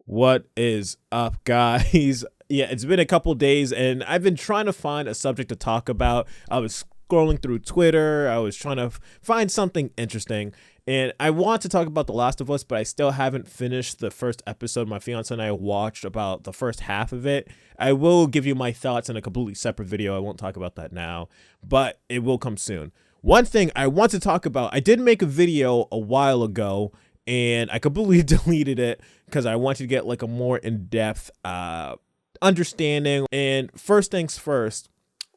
What is up, guys? Yeah, it's been a couple days and I've been trying to find a subject to talk about. I was scrolling through Twitter. I was trying to find something interesting. And I want to talk about The Last of Us, but I still haven't finished the first episode. My fiance and I watched about the first half of it. I will give you my thoughts in a completely separate video. I won't talk about that now, but it will come soon. One thing I want to talk about, I did make a video a while ago and I completely deleted it because I wanted to get like a more in-depth understanding. And first things first,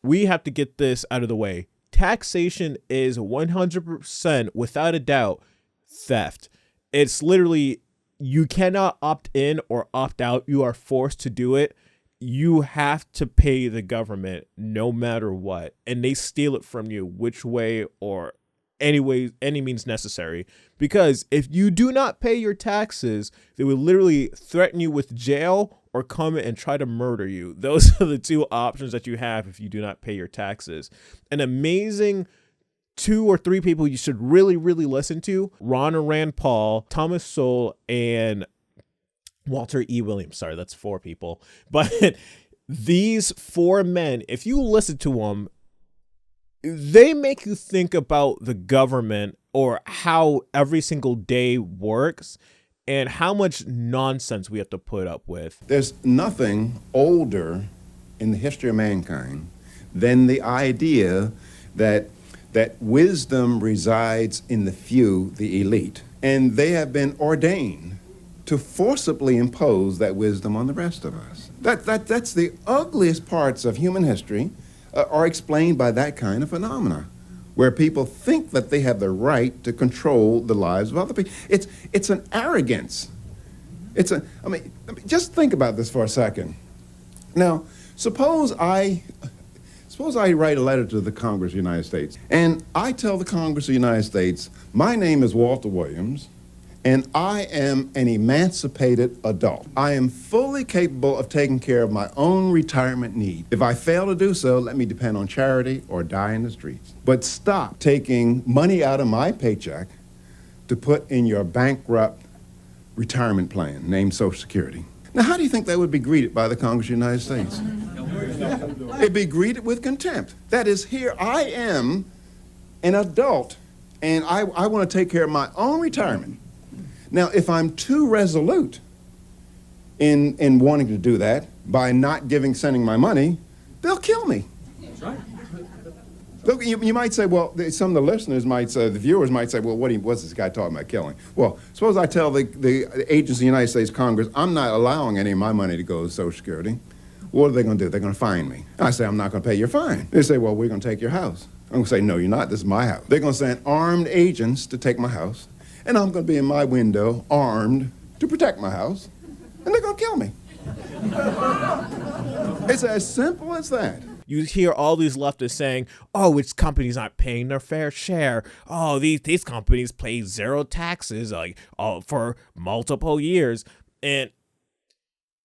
we have to get this out of the way. Taxation is 100% without a doubt theft. It's literally, you cannot opt in or opt out. You are forced to do it. You have to pay the government no matter what, and they steal it from you which way or any means necessary. Because if you do not pay your taxes, they will literally threaten you with jail or come and try to murder you. Those are the two options that you have if you do not pay your taxes. An amazing 2 or 3 people you should really listen to: Ron and Rand Paul, Thomas Sowell, and Walter E. Williams. Sorry, that's 4 people. But these 4 men, if you listen to them, they make you think about the government or how every single day works and how much nonsense we have to put up with. There's nothing older in the history of mankind than the idea that wisdom resides in the few, the elite, and they have been ordained to forcibly impose that wisdom on the rest of us. That's the ugliest parts of human history are explained by that kind of phenomena, where people think that they have the right to control the lives of other people. It's an arrogance. I mean, just think about this for a second. Now, suppose I write a letter to the Congress of the United States, and I tell the Congress of the United States, my name is Walter Williams, and I am an emancipated adult. I am fully capable of taking care of my own retirement need. If I fail to do so, let me depend on charity or die in the streets. But stop taking money out of my paycheck to put in your bankrupt retirement plan named Social Security. Now, how do you think that would be greeted by the Congress of the United States? It'd be greeted with contempt. That is, here I am, an adult, and I want to take care of my own retirement. Now, if I'm too resolute in wanting to do that by not sending my money, they'll kill me. That's right. Look, you might say, well, some of the listeners might say, the viewers might say, well, what's this guy talking about killing? Well, suppose I tell the agents of the United States Congress, I'm not allowing any of my money to go to Social Security. What are they going to do? They're going to fine me. I say, I'm not going to pay your fine. They say, well, we're going to take your house. I'm going to say, no, you're not. This is my house. They're going to send armed agents to take my house. And I'm going to be in my window, armed, to protect my house, and they're going to kill me. It's as simple as that. You hear all these leftists saying, oh, it's companies not paying their fair share. Oh, these companies pay 0 taxes for multiple years. And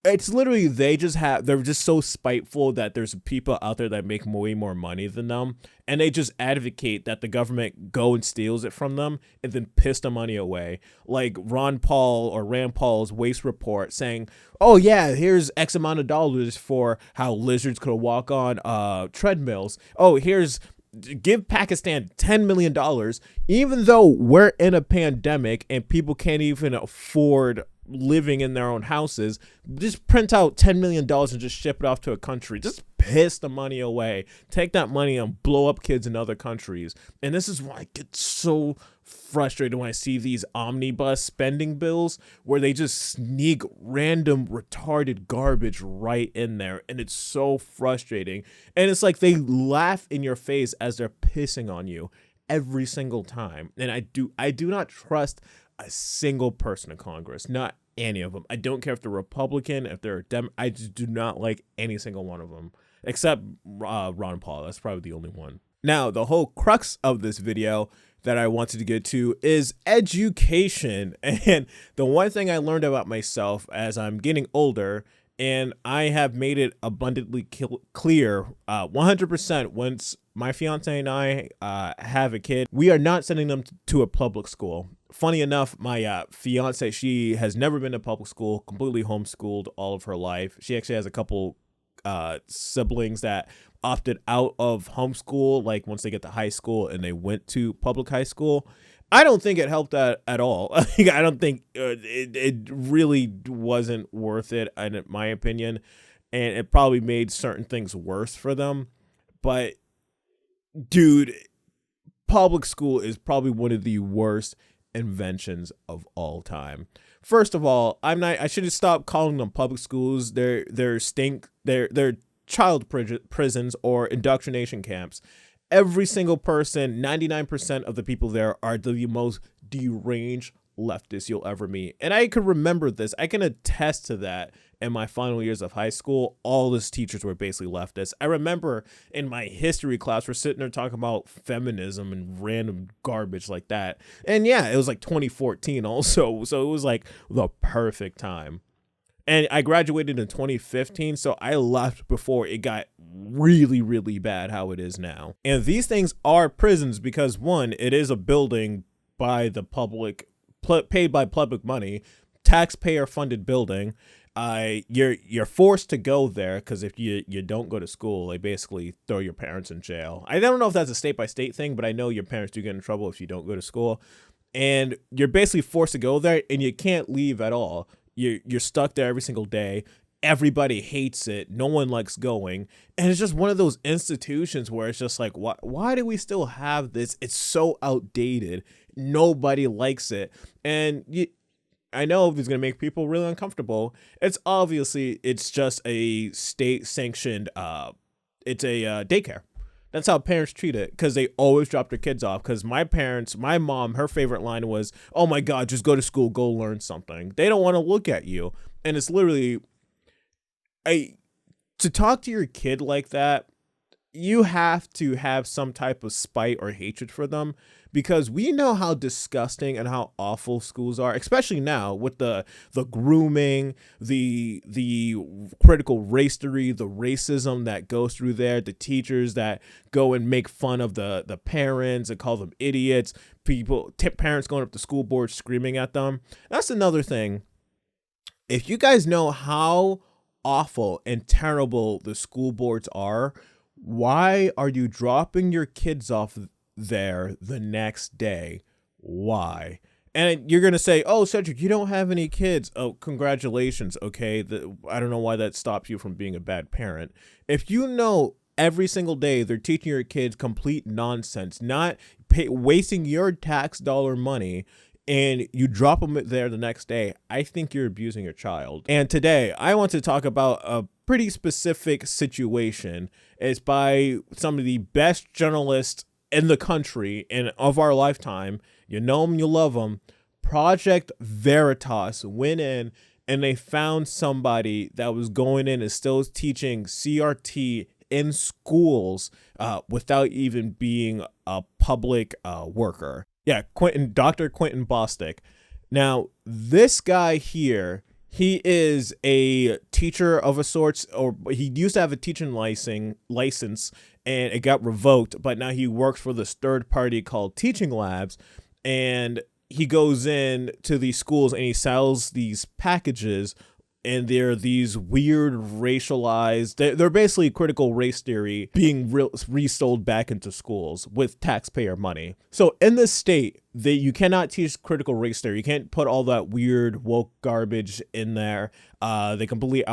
it's literally, they're just so spiteful that there's people out there that make way more money than them, and they just advocate that the government go and steals it from them and then piss the money away. Like Ron Paul or Rand Paul's waste report saying, oh yeah, here's X amount of dollars for how lizards could walk on treadmills. Oh, give Pakistan $10 million, even though we're in a pandemic and people can't even afford living in their own houses. Just print out $10 million and just ship it off to a country. Just piss the money away. Take that money and blow up kids in other countries. And this is why I get so frustrated when I see these omnibus spending bills where they just sneak random retarded garbage right in there, and it's so frustrating. And it's like they laugh in your face as they're pissing on you every single time. And I do not trust a single person in Congress, not any of them. I don't care if they're Republican, if they're I just do not like any single one of them, except Ron Paul. That's probably the only one. Now, the whole crux of this video that I wanted to get to is education. And the one thing I learned about myself as I'm getting older, and I have made it abundantly clear 100% once my fiance and I have a kid, we are not sending them to a public school. funny enough, my fiance, she has never been to public school, completely homeschooled all of her life. She actually has a couple siblings that opted out of homeschool, like once they get to high school and they went to public high school. I don't think it helped that at all. I don't think it really wasn't worth it, in my opinion. And it probably made certain things worse for them. But, dude, public school is probably one of the worst inventions of all time. First of all, I should have stopped calling them public schools. They're child prisons or indoctrination camps. Every single person, 99% of the people there are the most deranged leftists you'll ever meet. And I can remember this. I can attest to that in my final years of high school. All those teachers were basically leftists. I remember in my history class, we're sitting there talking about feminism and random garbage like that. And yeah, it was like 2014 also. So it was like the perfect time. And I graduated in 2015, so I left before it got really, really bad how it is now. And these things are prisons because, one, it is a building by the public, paid by public money, taxpayer-funded building. You're forced to go there because if you don't go to school, they basically throw your parents in jail. I don't know if that's a state-by-state thing, but I know your parents do get in trouble if you don't go to school. And you're basically forced to go there, and you can't leave at all. You're stuck there every single day. Everybody hates it. No one likes going. And it's just one of those institutions where it's just like, why do we still have this? It's so outdated. Nobody likes it. And I know it's going to make people really uncomfortable. It's just a state sanctioned, it's a daycare. That's how parents treat it because they always drop their kids off. Because my mom, her favorite line was, "Oh my God, just go to school, go learn something." They don't want to look at you. And it's literally, to talk to your kid like that, you have to have some type of spite or hatred for them because we know how disgusting and how awful schools are, especially now with the grooming, the critical race theory, the racism that goes through there, the teachers that go and make fun of the parents and call them idiots, parents going up to school board screaming at them. That's another thing. If you guys know how awful and terrible the school boards are, why are you dropping your kids off there the next day? Why? And you're going to say, "Oh, Cedric, you don't have any kids." Oh, congratulations. Okay. I don't know why that stops you from being a bad parent. If you know every single day they're teaching your kids complete nonsense, not wasting your tax dollar money, and you drop them there the next day, I think you're abusing your child. And today I want to talk about a pretty specific situation. It's by some of the best journalists in the country and of our lifetime. You know them, you love them. Project Veritas went in and they found somebody that was going in and still teaching CRT in schools without even being a public worker. Yeah, Dr. Quentin Bostic. Now, this guy here, he is a teacher of a sort, or he used to have a teaching license, and it got revoked, but now he works for this third party called Teaching Labs, and he goes in to these schools and he sells these packages, and they're these weird racialized, they're basically critical race theory being resold back into schools with taxpayer money. So in this state, you cannot teach critical race theory. You can't put all that weird woke garbage in there. They completely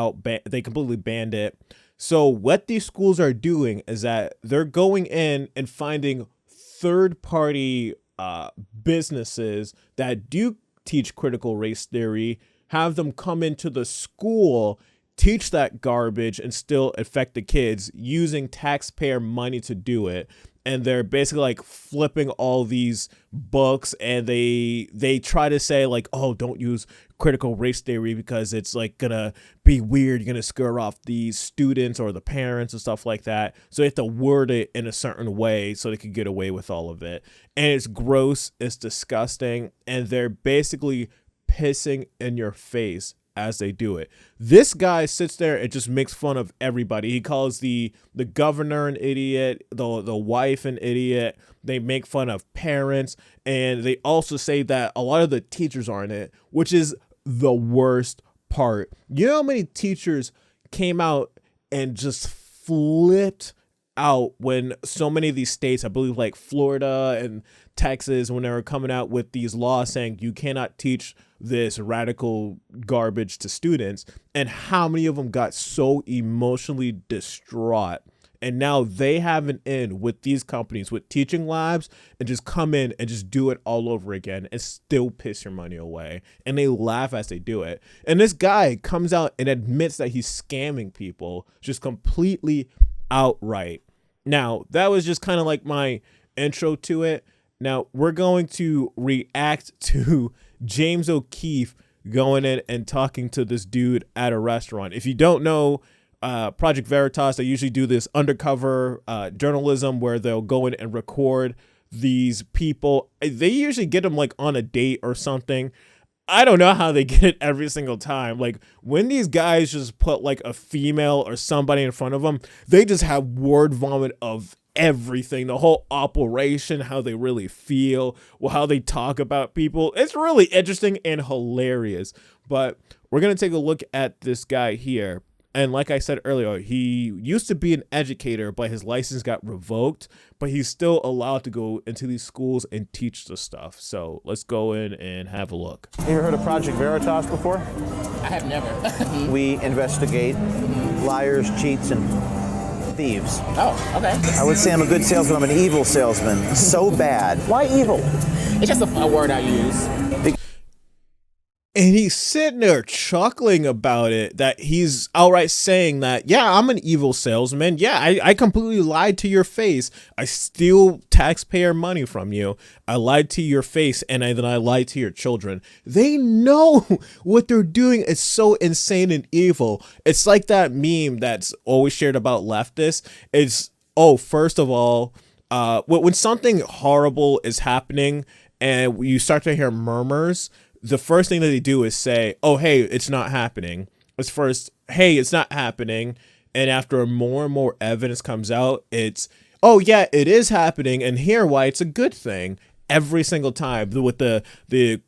banned it. So what these schools are doing is that they're going in and finding third-party businesses that do teach critical race theory, have them come into the school, teach that garbage, and still affect the kids using taxpayer money to do it. And they're basically like flipping all these books, and they try to say like, "Oh, don't use critical race theory because it's like gonna be weird. You're gonna scare off the students or the parents and stuff like that." So they have to word it in a certain way so they can get away with all of it. And it's gross, it's disgusting, and they're basically pissing in your face as they do it. This guy sits there and just makes fun of everybody. He calls the governor an idiot, the wife an idiot. They make fun of parents, and they also say that a lot of the teachers are in it, which is the worst part. You know how many teachers came out and just flipped out when so many of these states, I believe like Florida and Texas, when they were coming out with these laws saying you cannot teach this radical garbage to students, and how many of them got so emotionally distraught. And now they have an in with these companies, with teaching labs, and just come in and just do it all over again and still piss your money away. And they laugh as they do it. And this guy comes out and admits that he's scamming people just completely outright. Now, that was just kind of like my intro to it. Now, we're going to react to James O'Keefe going in and talking to this dude at a restaurant. If you don't know, Project Veritas, they usually do this undercover journalism where they'll go in and record these people. They usually get them like on a date or something. I don't know how they get it every single time. Like when these guys just put like a female or somebody in front of them, they just have word vomit of everything, the whole operation, how they really feel, how they talk about people. It's really interesting and hilarious. But we're going to take a look at this guy here. And like I said earlier, he used to be an educator, but his license got revoked, but he's still allowed to go into these schools and teach the stuff. So let's go in and have a look. You ever heard of Project Veritas before? I have never. We investigate liars, cheats, and thieves. Oh, okay. I would say I'm a good salesman. I'm an evil salesman. So bad. Why evil? It's just a word I use. And he's sitting there chuckling about it, that he's outright saying that, yeah, I'm an evil salesman. Yeah, I completely lied to your face. I steal taxpayer money from you. I lied to your face, and then I lied to your children. They know what they're doing is so insane and evil. It's like that meme that's always shared about leftists. It's, oh, first of all, when something horrible is happening and you start to hear murmurs, the first thing that they do is say, oh, hey, it's not happening. It's first, hey, it's not happening. And after more and more evidence comes out, it's, oh, yeah, it is happening. And here why it's a good thing every single time. With the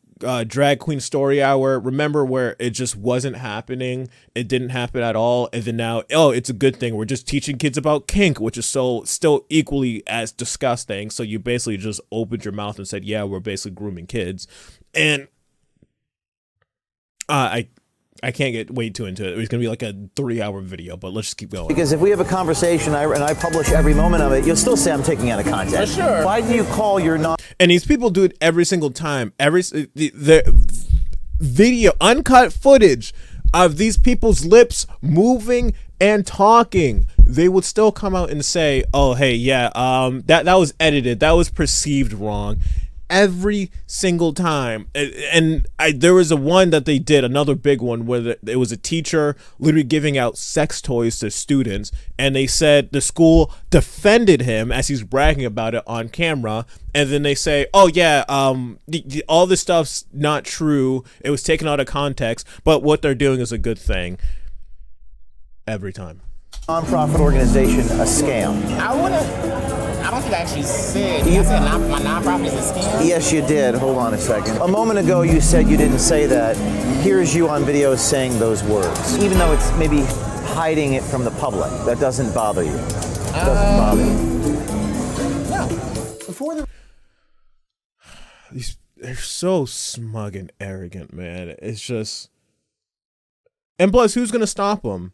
drag queen story hour, remember where it just wasn't happening? It didn't happen at all. And then now, oh, it's a good thing. We're just teaching kids about kink, which is so still equally as disgusting. So you basically just opened your mouth and said, yeah, we're basically grooming kids. And I can't get way too into it. It's gonna be like a 3-hour video, but let's just keep going. Because if we have a conversation and I publish every moment of it, you'll still say I'm taking out of context. For sure. Why do you call your not? And these people do it every single time. The video, uncut footage of these people's lips moving and talking, they would still come out and say, "Oh, hey, yeah, that was edited. That was perceived wrong." Every single time. And there was one that they did, another big one, where it was a teacher literally giving out sex toys to students, and they said the school defended him as he's bragging about it on camera, and then they say, oh yeah, all this stuff's not true, it was taken out of context, but what they're doing is a good thing. Every time. Nonprofit organization a scam? I don't think I actually said. I said my nonprofit is a scam. Yes, you did. Hold on a second. A moment ago, you said you didn't say that. Here's you on video saying those words, even though it's maybe hiding it from the public. That doesn't bother you. It doesn't bother you. No. Before the. They're so smug and arrogant, man. It's just. And plus, who's gonna stop them?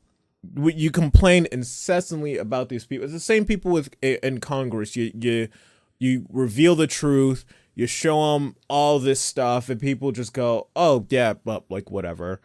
You complain incessantly about these people. It's the same people in Congress. You reveal the truth. You show them all this stuff, and people just go, "Oh yeah, but like whatever."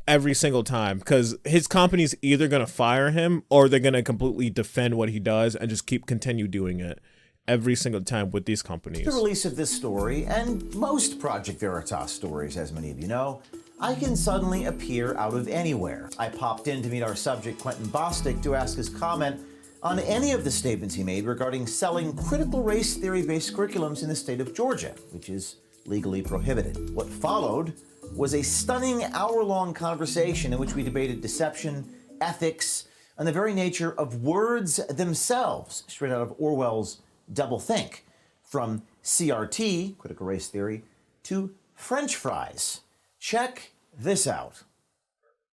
Every single time, because his company's either gonna fire him or they're gonna completely defend what he does and just continue doing it. Every single time with these companies. The release of this story, and most Project Veritas stories, as many of you know, I can suddenly appear out of anywhere. I popped in to meet our subject, Quentin Bostic, to ask his comment on any of the statements he made regarding selling critical race theory-based curriculums in the state of Georgia, which is legally prohibited. What followed was a stunning hour-long conversation in which we debated deception, ethics, and the very nature of words themselves, straight out of Orwell's Doublethink. From CRT, critical race theory, to French fries. Check this out.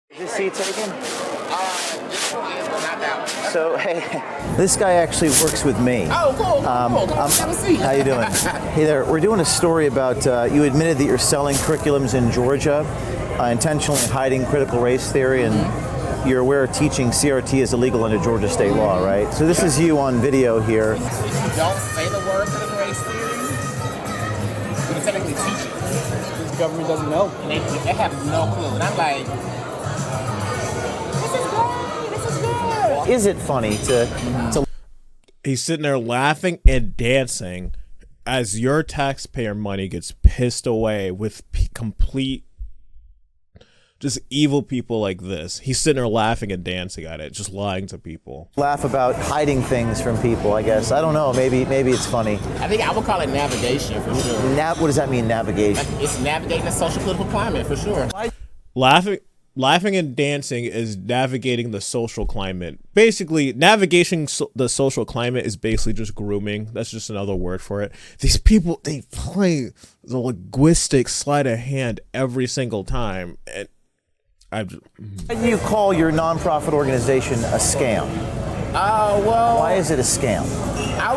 Is this seat taken? This one is, but not that one. So, hey, this guy actually works with me. Oh, cool. Have a seat. How you doing? Hey there. We're doing a story about, you admitted that you're selling curriculums in Georgia, intentionally hiding critical race theory, and you're aware teaching CRT is illegal under Georgia state law, right? So this is you on video here. If you don't say the word critical race theory, you can technically teach it. This government doesn't know. And they have no clue. And I'm like, this is good. Is it funny to He's sitting there laughing and dancing as your taxpayer money gets pissed away with complete just evil people like this? He's sitting there laughing and dancing at it, just lying to people. laugh about hiding things from people, I guess? I don't know. Maybe it's funny. I think I would call it navigation for sure. What does that mean, navigation? Like, it's navigating the social political climate for sure. Laughing and dancing is navigating the social climate. Basically, navigating the social climate is basically just grooming. That's just another word for it. These people, they play the linguistic sleight of hand every single time. And Why do you call your nonprofit organization a scam? Well, Why is it a scam? I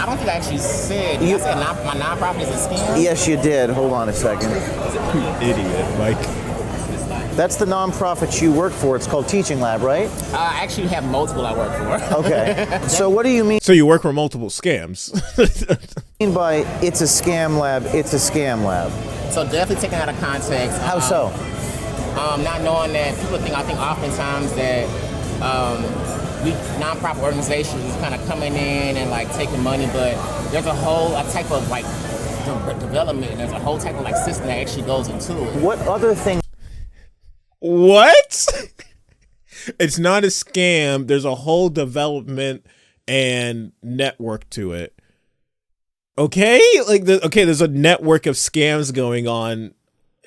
don't think I actually said. I said my nonprofit is a scam. Yes, you did. Hold on a second. idiot, Mike. That's the nonprofit you work for. It's called Teaching Lab, right? I actually have multiple I work for. Okay. So what do you mean So you work for multiple scams. by it's a scam lab? It's a scam lab. So definitely taken out of context. How so? Not knowing that I think oftentimes that we nonprofit organizations is kind of coming in and like taking money, but there's a type of like development, and there's a whole type of like system that actually goes into it. What other things What? It's not a scam. There's a whole development and network to it. Okay? There's a network of scams going on.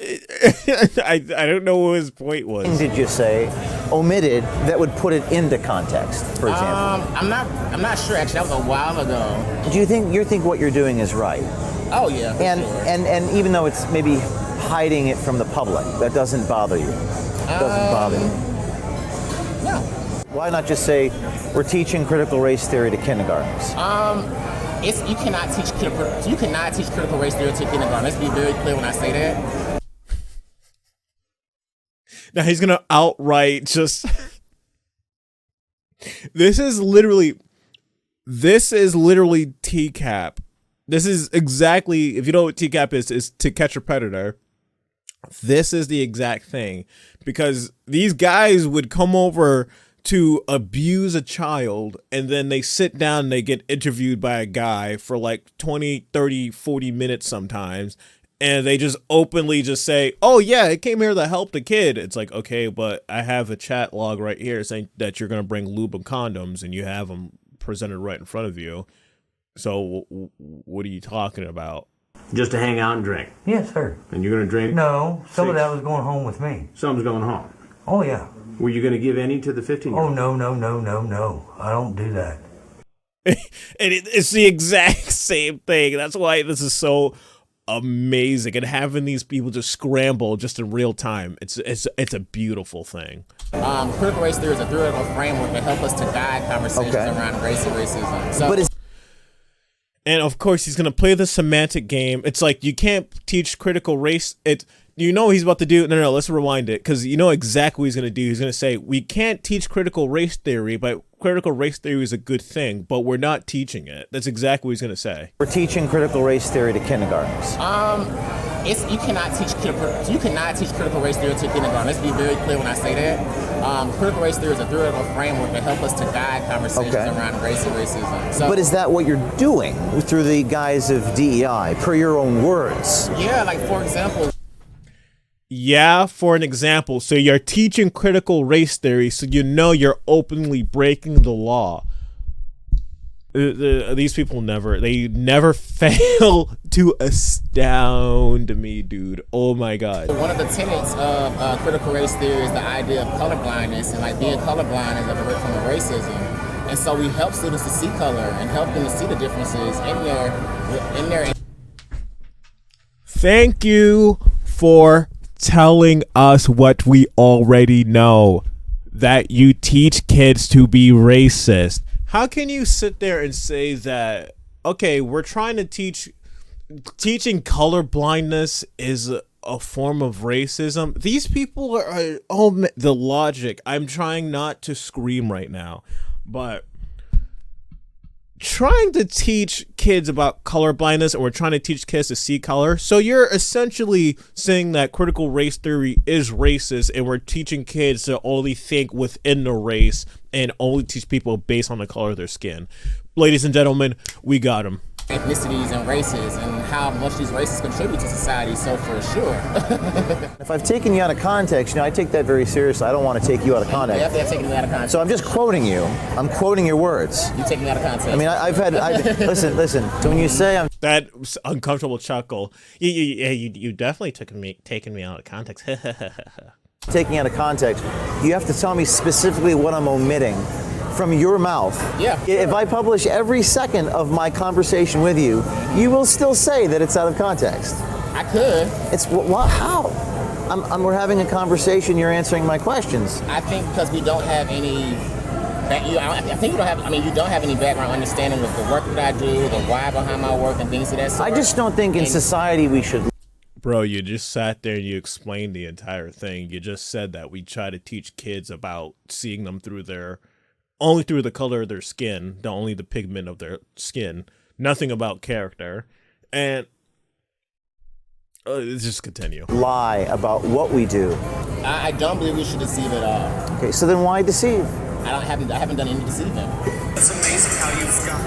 I don't know what his point was. did you say omitted that would put it into context, for example? I'm not sure actually. That was a while ago. Do you think what you're doing is right? Oh yeah. for And sure. and even though it's maybe hiding it from the public, that doesn't bother you. Doesn't bother you. No. Why not just say we're teaching critical race theory to kindergartners? You cannot teach critical race theory to kindergarten. Let's be very clear when I say that. Now he's gonna outright just. This is literally TCAP. This is exactly, if you know what TCAP is To Catch a Predator. This is the exact thing, because these guys would come over to abuse a child, and then they sit down and they get interviewed by a guy for like 20, 30, 40 minutes sometimes. And they just openly just say, oh yeah, I came here to help the kid. It's like, okay, but I have a chat log right here saying that you're going to bring lube and condoms, and you have them presented right in front of you. So what are you talking about? Just to hang out and drink. Yes, sir. And you're going to drink? No, some of that was going home with me. Some's going home. Oh, yeah. Were you going to give any to the 15-year-old? Oh, no. I don't do that. And it's the exact same thing. That's why this is so amazing, and having these people just scramble just in real time, it's a beautiful thing. Critical race theory is a theoretical framework that help us to guide conversations around race and racism. So, And of course, he's gonna play the semantic game. It's like, you can't teach critical race. You know what he's about to do. No, let's rewind it, because you know exactly what he's gonna do. He's gonna say, we can't teach critical race theory, but critical race theory is a good thing, but we're not teaching it. That's exactly what he's gonna say. We're teaching critical race theory to kindergartners. you cannot teach critical race theory to kindergarten. Let's be very clear when I say that. Critical race theory is a theoretical framework that help us to guide conversations around race and racism. So, but is that what you're doing through the guise of DEI, per your own words? Yeah, like for example. Yeah, for an example. So you're teaching critical race theory, so you know you're openly breaking the law. These people never fail to astound me, dude. Oh my god. One of the tenets of critical race theory is the idea of colorblindness, and like being colorblind is like a form of racism. And so we help students to see color and help them to see the differences in their. Thank you for telling us what we already know, that you teach kids to be racist. How can you sit there and say that, okay, we're trying to teaching color blindness is a form of racism? These people are the logic. I'm trying not to scream right now, but trying to teach kids about color blindness, and we're trying to teach kids to see color. So you're essentially saying that critical race theory is racist, and we're teaching kids to only think within the race and only teach people based on the color of their skin. Ladies and gentlemen, we got him. Ethnicities and races and how much these races contribute to society, so for sure. If I've taken you out of context, I take that very seriously. I don't want to take you out of context. Definitely have taken me out of context. So I'm just quoting you. I'm quoting your words. You take me out of context. I mean, listen. So when you say I'm That uncomfortable chuckle, you definitely taken me out of context. taking out of context, you have to tell me specifically what I'm omitting from your mouth. Yeah. If I publish every second of my conversation with you, you will still say that it's out of context. I could. It's how? We're having a conversation. You're answering my questions. I think because we don't have any. I think you don't have. I mean, you don't have any background understanding of the work that I do, the why behind my work, and things of that sort. I just don't think in society we should. Bro, you just sat there and you explained the entire thing. You just said that we try to teach kids about seeing them only through the color of their skin, only the pigment of their skin, nothing about character. And let's just continue. Lie about what we do. I don't believe we should deceive at all. Okay, so then why deceive? I haven't done any deceiving. It's amazing how you've got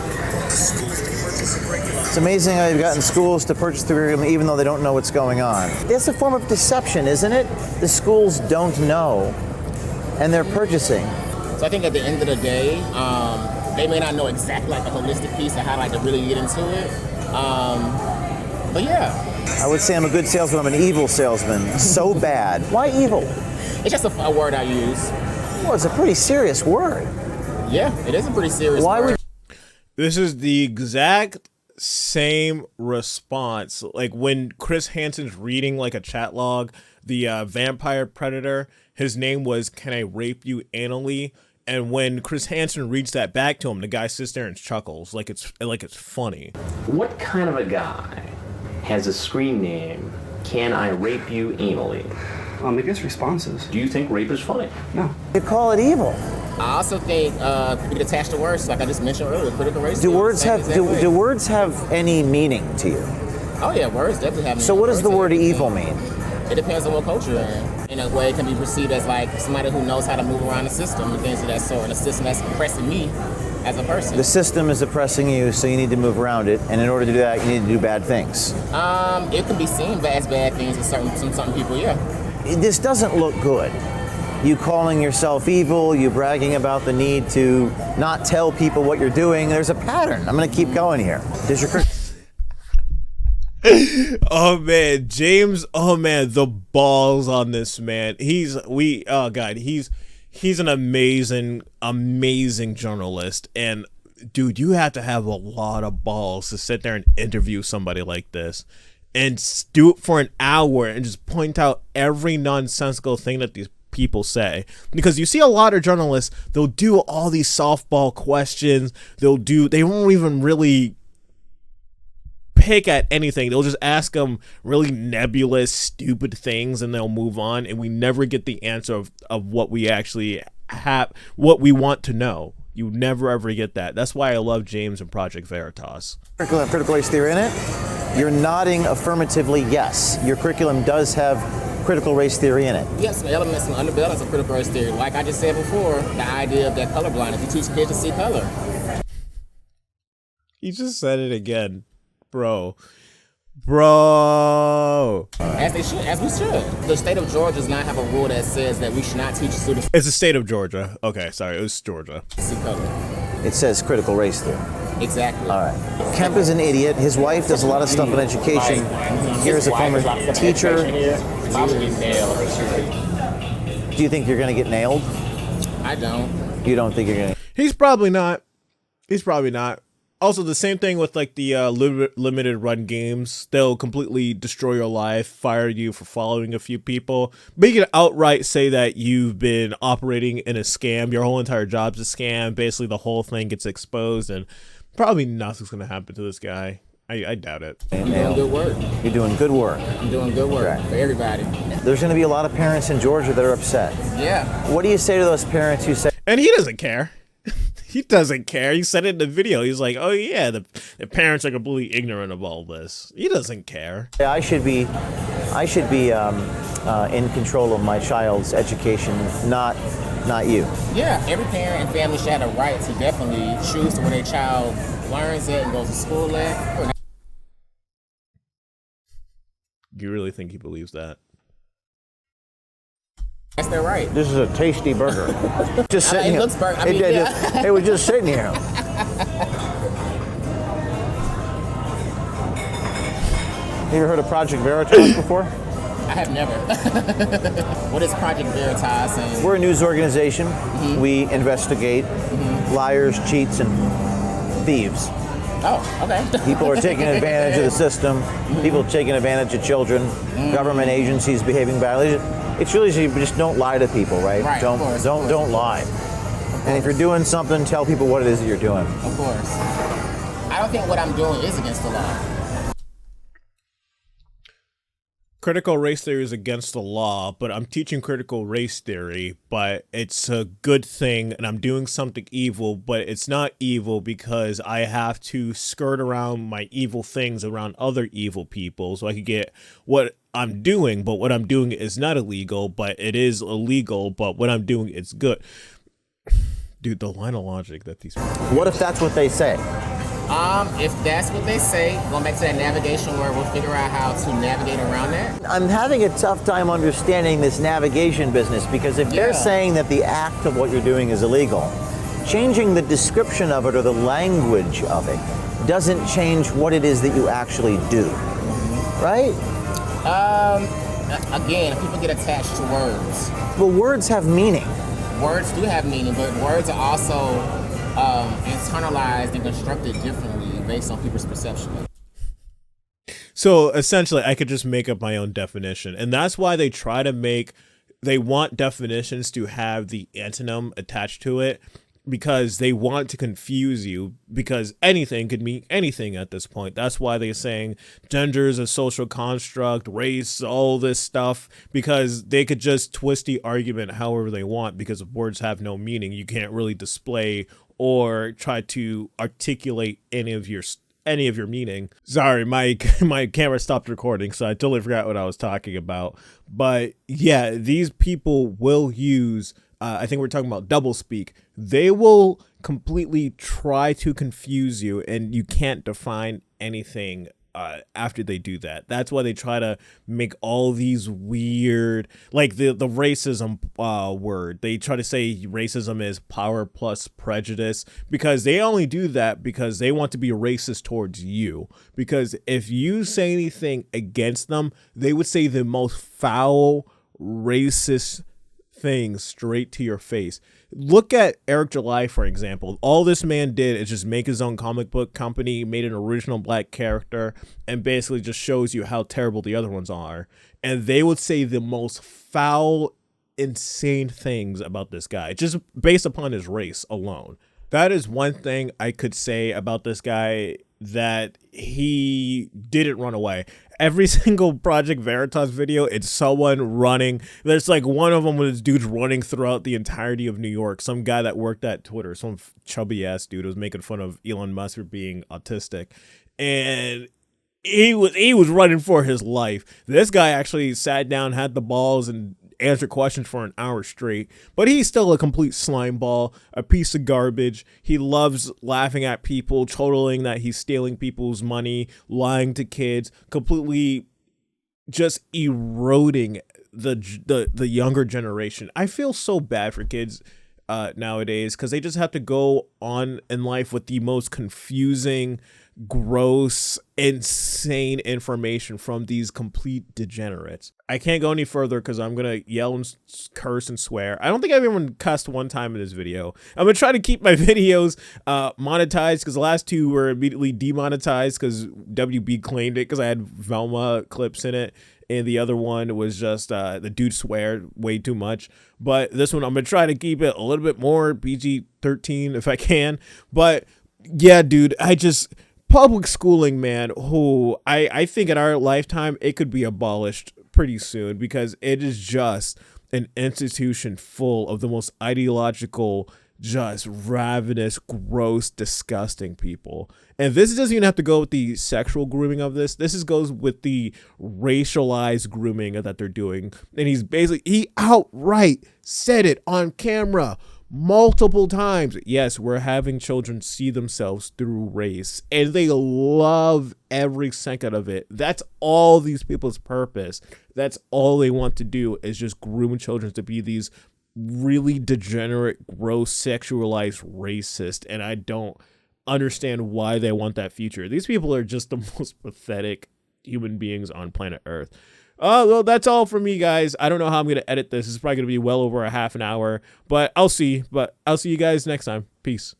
schools to purchase a curriculum. It's amazing how you've gotten schools to purchase the curriculum even though they don't know what's going on. It's a form of deception, isn't it? The schools don't know, and they're purchasing. So I think at the end of the day, they may not know exactly like the holistic piece of how like to really get into it. But yeah. I would say I'm a good salesman. I'm an evil salesman. So bad. Why evil? It's just a word I use. Well, it's a pretty serious word. Yeah, it is a pretty serious Why word. would This is the exact same response. Like when Chris Hansen's reading like a chat log, the vampire predator, his name was "Can I rape you anally?" And when Chris Hansen reads that back to him, the guy sits there and chuckles like it's funny. What kind of a guy has a screen name, "Can I rape you anally"? It gets responses. Do you think rape is funny? No. you call it evil? I also think we could attach to words, like I just mentioned earlier, critical race. Do words have any meaning to you? Oh yeah, words definitely have meaning. So what does the Words word have evil meaning. mean? It depends on what culture you're in. In a way, it can be perceived as like somebody who knows how to move around the system and things of that sort, and a system that's oppressing me as a person. The system is oppressing you, so you need to move around it, and in order to do that, you need to do bad things. It can be seen as bad things to some people, yeah. This doesn't look good. You calling yourself evil, you bragging about the need to not tell people what you're doing. There's a pattern. I'm going to keep going here. Does your Oh man, James. Oh man, the balls on this man. He's an amazing journalist, and dude, you have to have a lot of balls to sit there and interview somebody like this and do it for an hour and just point out every nonsensical thing that these people say. Because you see a lot of journalists, they'll do all these softball questions. They won't even really pick at anything. They'll just ask them really nebulous, stupid things, and they'll move on, and we never get the answer of what we actually have, what we want to know. You never ever get that. That's why I love James and Project Veritas. critical race theory in it? You're nodding affirmatively yes. Your curriculum does have critical race theory in it. Yes, some elements, some underbellies of critical race theory. Like I just said before, the idea of that colorblindness. You teach kids to see color. He just said it again. Bro. As they should, as we should. The state of Georgia does not have a rule that says that we should not teach students It's the state of Georgia. Okay, sorry, it was Georgia. to see color. It says critical race theory. Exactly. All right. Kemp is an idiot. His wife does a lot of stuff in education. Here's a former teacher. Do you think you're going to get nailed? I don't. You don't think you're going to? He's probably not. He's probably not. Also, the same thing with like the limited run games. They'll completely destroy your life, fire you for following a few people. But you can outright say that you've been operating in a scam. Your whole entire job's a scam. Basically, the whole thing gets exposed, and probably nothing's going to happen to this guy. I doubt it. You're doing good work. You're doing good work. I'm doing good work for everybody. There's going to be a lot of parents in Georgia that are upset. Yeah. What do you say to those parents who say? And he doesn't care. He doesn't care. He said it in the video. He's like, oh, yeah, the parents are completely ignorant of all this. He doesn't care. I should be in control of my child's education, not you. Yeah, every parent and family should have a right to definitely choose to where their child learns it and goes to school at. You really think he believes that? That's their right. This is a tasty burger. Just sitting It here. looks burger. I mean, yeah. It was just sitting here. You ever heard of Project Veritas before? I have never. What is Project Veritas? And We're a news organization. We investigate liars, cheats, and thieves. Oh, okay. People are taking advantage of the system. People taking advantage of children. Government agencies behaving badly. It's really you just don't lie to people, right? Right. Don't lie. And if you're doing something, tell people what it is that you're doing. Of course. I don't think what I'm doing is against the law. Critical race theory is against the law, but I'm teaching critical race theory, but it's a good thing, and I'm doing something evil, but it's not evil because I have to skirt around my evil things around other evil people so I can get what I'm doing, but what I'm doing is not illegal, but it is illegal, but what I'm doing is good. Dude, the line of logic that these people... What if that's what they say? If that's what they say, going back to that navigation where we'll figure out how to navigate around that. I'm having a tough time understanding this navigation business because if they're saying that the act of what you're doing is illegal, changing the description of it or the language of it doesn't change what it is that you actually do, right? Again, people get attached to words. Well, words have meaning. Words do have meaning, but words are also internalized and constructed differently based on people's perception. So essentially, I could just make up my own definition, and that's why they want definitions to have the antonym attached to it, because they want to confuse you, because anything could mean anything at this point. That's why they're saying gender is a social construct, race, all this stuff, because they could just twist the argument however they want, because if words have no meaning, you can't really display or try to articulate any of your meaning. Sorry, my camera stopped recording, so I totally forgot what I was talking about. But yeah, these people will use, I think we're talking about doublespeak. They will completely try to confuse you, and you can't define anything after they do that. That's why they try to make all these weird, like the racism word. They try to say racism is power plus prejudice, because they only do that because they want to be racist towards you. Because if you say anything against them, they would say the most foul, racist things straight to your face. Look at Eric July, for example. All this man did is just make his own comic book company, made an original black character, and basically just shows you how terrible the other ones are. And they would say the most foul, insane things about this guy, just based upon his race alone. That is one thing I could say about this guy, that he didn't run away. Every single Project Veritas video, it's someone running. There's like one of them with this dude's running throughout the entirety of New York. Some guy that worked at Twitter, some chubby ass dude, was making fun of Elon Musk for being autistic, and he was running for his life. This guy actually sat down, had the balls, and answered questions for an hour straight, but he's still a complete slime ball, a piece of garbage. He loves laughing at people, chortling that he's stealing people's money, lying to kids, completely just eroding the younger generation. I feel so bad for kids nowadays, because they just have to go on in life with the most confusing, gross, insane information from these complete degenerates. I can't go any further because I'm gonna yell and curse and swear. I don't think I've even cussed one time in this video. I'm gonna try to keep my videos monetized, because the last two were immediately demonetized because WB claimed it because I had Velma clips in it, and the other one was just the dude swear way too much. But this one I'm gonna try to keep it a little bit more PG-13 if I can. But yeah, dude, public schooling, man, I think in our lifetime it could be abolished pretty soon, because it is just an institution full of the most ideological, just ravenous, gross, disgusting people. And this doesn't even have to go with the sexual grooming of this. This goes with the racialized grooming that they're doing. And he outright said it on camera multiple times. Yes, we're having children see themselves through race, and they love every second of it. That's all these people's purpose. That's all they want to do, is just groom children to be these really degenerate, gross, sexualized racist. And I don't understand why they want that future. These people are just the most pathetic human beings on planet Earth. Oh, well, that's all for me, guys. I don't know how I'm going to edit this. It's probably going to be well over a half an hour, but I'll see. But I'll see you guys next time. Peace.